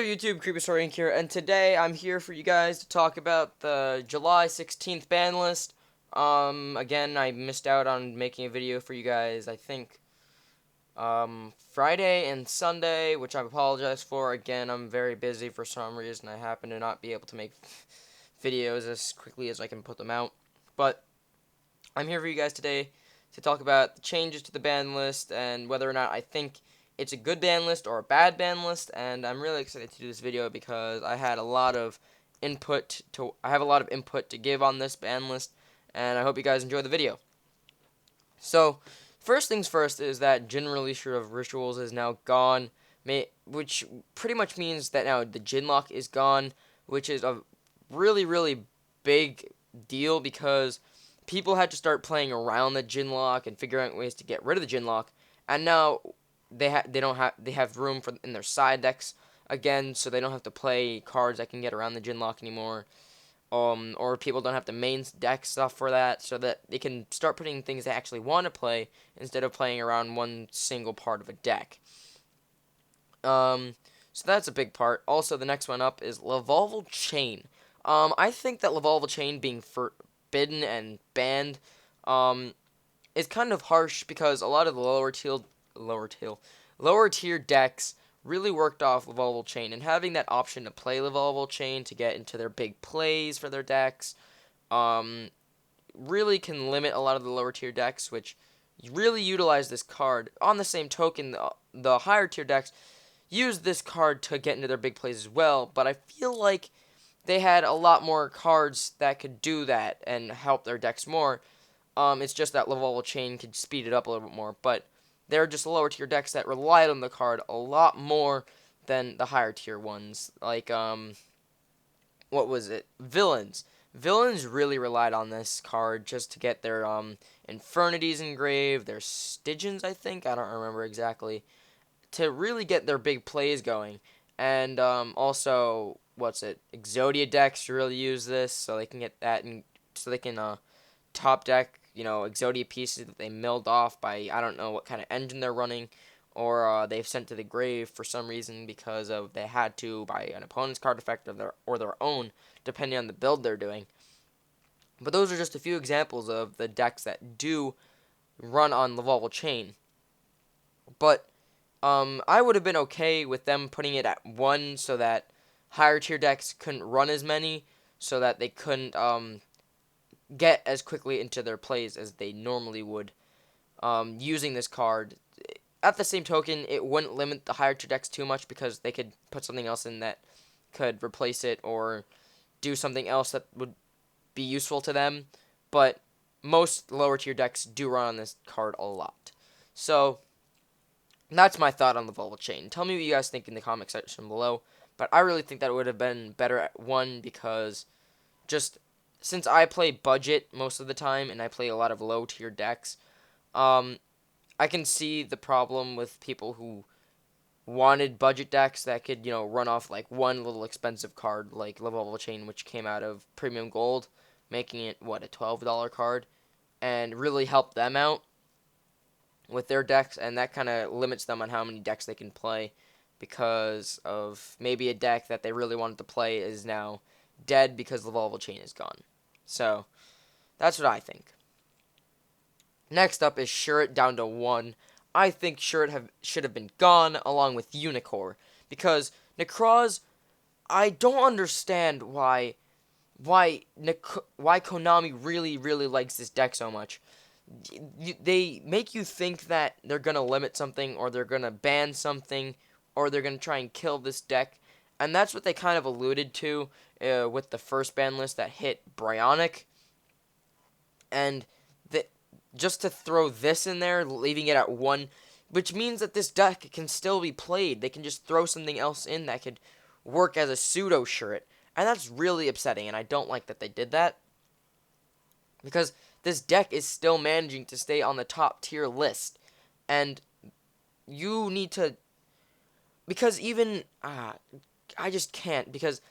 there, YouTube? Creeposaur Inc. here, and today I'm here for you guys to talk about the July 16th ban list. Again, I missed out on making a video for you guys, I think, Friday and Sunday, which I apologize for. Again, I'm very busy for some reason. I happen to not be able to make videos as quickly as I can put them out. But I'm here for you guys today to talk about the changes to the ban list and whether or not I think it's a good ban list or a bad ban list. And I'm really excited to do this video because I have a lot of input to give on this ban list, and I hope you guys enjoy the video. So, first things first is that general release of rituals is now gone, which pretty much means that now the Ginlock is gone, which is a really big deal because people had to start playing around the Ginlock and figuring out ways to get rid of the Ginlock, and now they have room for in their side decks again, so they don't have to play cards that can get around the Ginlock anymore. Or people don't have to main deck stuff for that, so that they can start putting things they actually want to play instead of playing around one single part of a deck. So that's a big part. Also, the next one up is Lavolval Chain. I think that Lavolval Chain being forbidden and banned, is kind of harsh because a lot of the lower tier decks really worked off Lavolval Chain, and having that option to play Lavolval Chain to get into their big plays for their decks, really can limit a lot of the lower tier decks, which really utilize this card. On the same token, the higher tier decks use this card to get into their big plays as well, but I feel like they had a lot more cards that could do that and help their decks more. It's just that Lavolval Chain could speed it up a little bit more, but there are just lower tier decks that relied on the card a lot more than the higher tier ones. Like, what was it? Villains. Villains really relied on this card just to get their, Infernities engraved, their Stygians, I think? I don't remember exactly. To really get their big plays going. And, also, Exodia decks really use this, so they can get that, and so they can, top deck, Exodia pieces that they milled off by, I don't know what kind of engine they're running, or they've sent to the grave for some reason because of they had to by an opponent's card effect or their own, depending on the build they're doing. But those are just a few examples of the decks that do run on Lavolval Chain. But I would have been okay with them putting it at 1 so that higher tier decks couldn't run as many, so that they couldn't get as quickly into their plays as they normally would using this card. At the same token, it wouldn't limit the higher tier decks too much because they could put something else in that could replace it or do something else that would be useful to them. But most lower tier decks do run on this card a lot. So that's my thought on the Lavolval Chain. Tell me what you guys think in the comment section below. But I really think that it would have been better at 1 because just since I play budget most of the time and I play a lot of low tier decks, I can see the problem with people who wanted budget decks that could, run off like one little expensive card like Lavolval Chain, which came out of Premium Gold, making it, a $12 card, and really help them out with their decks, and that kind of limits them on how many decks they can play because of maybe a deck that they really wanted to play is now dead because Lavolval Chain is gone. So, that's what I think. Next up is Shurret down to 1. I think Shurret should have been gone along with Unicorn because Necroz, I don't understand why Konami really likes this deck so much. They make you think that they're going to limit something or they're going to ban something or they're going to try and kill this deck, and that's what they kind of alluded to with the first ban list that hit Brionac. And just to throw this in there, leaving it at 1, which means that this deck can still be played. They can just throw something else in that could work as a pseudo Shurret. And that's really upsetting, and I don't like that they did that. Because this deck is still managing to stay on the top tier list. And you need to... Because even... I just can't, because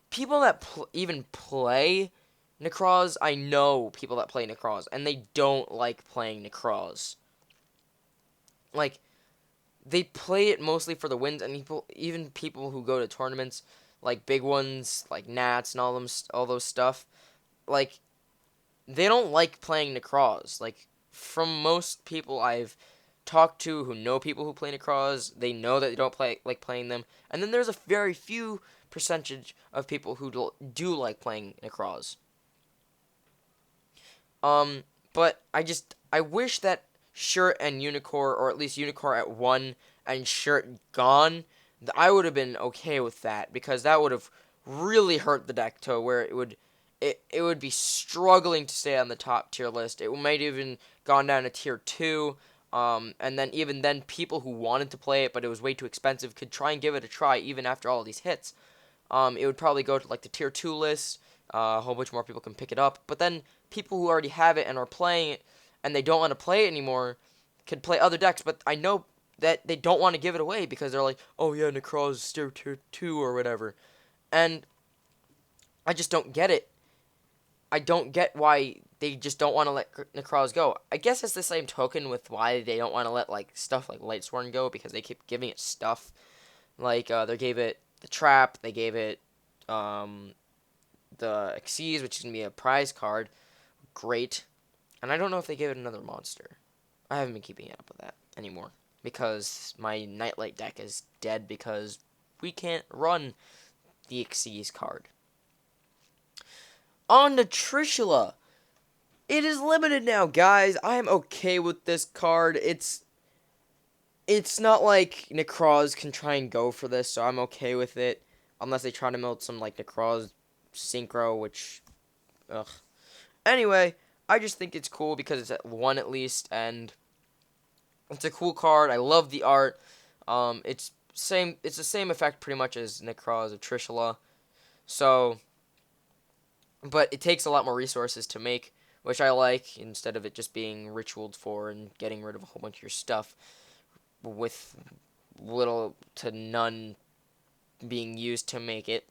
people that even play Necroz, I know people that play Necroz, and they don't like playing Necroz. Like, they play it mostly for the wins, and even people who go to tournaments, like big ones, like Nats and all those stuff, like they don't like playing Necroz. Like from most people I've talked to who know people who play Necroz, they know that they don't like playing them, and then there's a very few percentage of people who do like playing Necroz. Um, but I wish that Shirt and Unicorn, or at least Unicorn at 1 and Shirt gone, I would have been okay with that, because that would have really hurt the deck to where it would be struggling to stay on the top tier list. It might even gone down to tier 2. And then even then, people who wanted to play it but it was way too expensive could try and give it a try even after all of these hits. It would probably go to like the tier 2 list. A whole bunch more people can pick it up. But then people who already have it and are playing it and they don't want to play it anymore could play other decks. But I know that they don't want to give it away because they're like, oh yeah, Necroz is tier 2 or whatever. And I just don't get it. I don't get why they just don't want to let Necroz go. I guess it's the same token with why they don't want to let like stuff like Lightsworn go, because they keep giving it stuff. Like they gave it the trap, they gave it the Xyz, which is gonna be a prize card. Great. And I don't know if they gave it another monster. I haven't been keeping up with that anymore because my Nightlight deck is dead because we can't run the Xyz card. On to Trishula. It is limited now, guys. I am okay with this card. It's not like Necroz can try and go for this, so I'm okay with it. Unless they try to build some like Necroz Synchro, which ugh. Anyway, I just think it's cool because it's at 1 at least, and it's a cool card. I love the art. It's the same effect pretty much as Necroz or Trishula. So, but it takes a lot more resources to make, which I like, instead of it just being ritualed for and getting rid of a whole bunch of your stuff with little to none being used to make it.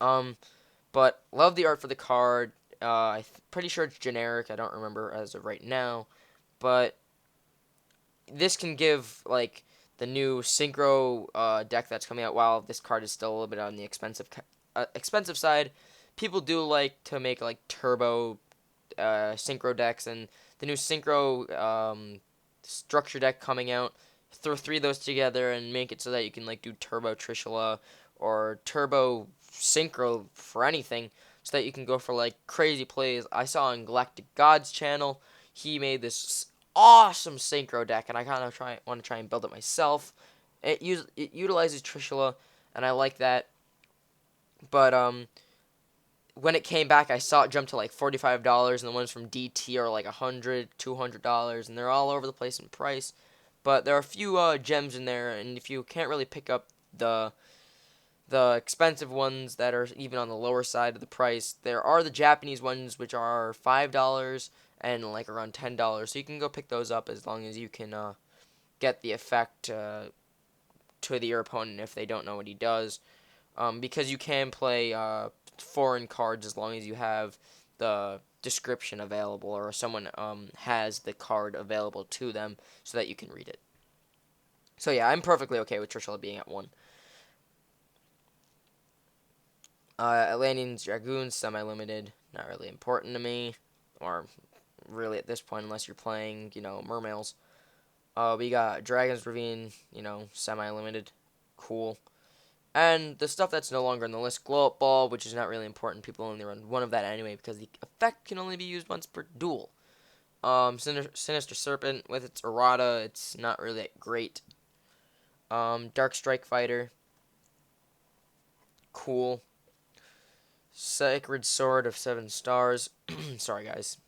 But love the art for the card. I'm pretty sure it's generic. I don't remember as of right now, but this can give like the new Synchro deck that's coming out. While this card is still a little bit on the expensive side, people do like to make like turbo Synchro decks, and the new Synchro structure deck coming out. Throw 3 of those together and make it so that you can like do turbo Trishula or turbo Synchro for anything, so that you can go for like crazy plays. I saw on Galactic God's channel, he made this awesome Synchro deck, and I kind of want to try and build it myself. It utilizes Trishula, and I like that. But when it came back, I saw it jump to like $45, and the ones from DT are like $100, $200, and they're all over the place in price. But there are a few gems in there, and if you can't really pick up the expensive ones that are even on the lower side of the price, there are the Japanese ones, which are $5 and like around $10. So you can go pick those up as long as you can get the effect to your opponent if they don't know what he does. Because you can play foreign cards as long as you have the description available, or someone has the card available to them so that you can read it. So yeah, I'm perfectly okay with Trishula being at 1. Atlanteans, Dragoons, semi-limited, not really important to me, or really at this point, unless you're playing, Mermails. We got Dragon's Ravine, semi-limited, cool. And the stuff that's no longer on the list, Glow Up Ball, which is not really important. People only run 1 of that anyway because the effect can only be used once per duel. Sinister Serpent with its errata, it's not really that great. Dark Strike Fighter, cool. Sacred Sword of 7 stars. Sorry, guys.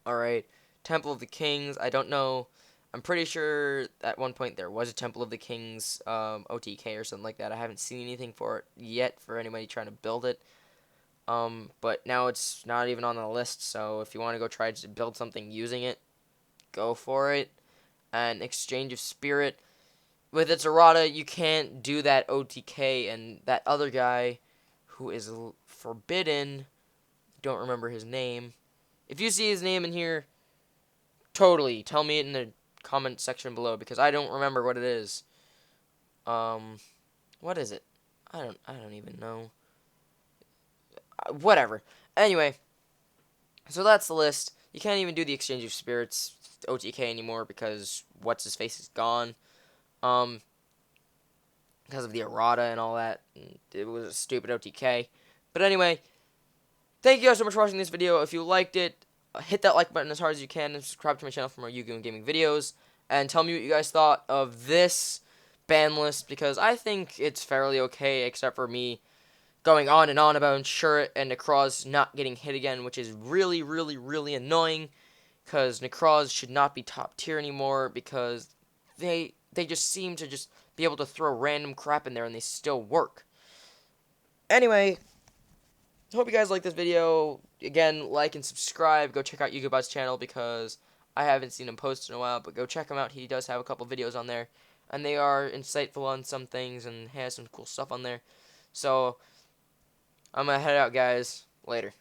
Alright. Temple of the Kings. I don't know. I'm pretty sure at one point there was a Temple of the Kings OTK or something like that. I haven't seen anything for it yet for anybody trying to build it. But now it's not even on the list, so if you want to go try to build something using it, go for it. And Exchange of Spirit. With its errata, you can't do that OTK, and that other guy who is forbidden, don't remember his name. If you see his name in here, totally tell me it in the comment section below because I don't remember what it is. What is it? I don't even know. Whatever. Anyway, so that's the list. You can't even do the Exchange of Spirits OTK anymore because what's his face is gone. Um, because of the errata and all that. It was a stupid OTK. But anyway, thank you guys so much for watching this video. If you liked it, hit that like button as hard as you can and subscribe to my channel for more Yu-Gi-Oh! Gaming videos. And tell me what you guys thought of this ban list because I think it's fairly okay except for me going on and on about Ensure and Necroz not getting hit again, which is really, really, really annoying because Necroz should not be top tier anymore because they just seem to just be able to throw random crap in there and they still work. Anyway, hope you guys like this video. Again, like and subscribe. Go check out Yugobot's channel because I haven't seen him post in a while, but go check him out. He does have a couple videos on there, and they are insightful on some things and has some cool stuff on there. So, I'm going to head out, guys. Later.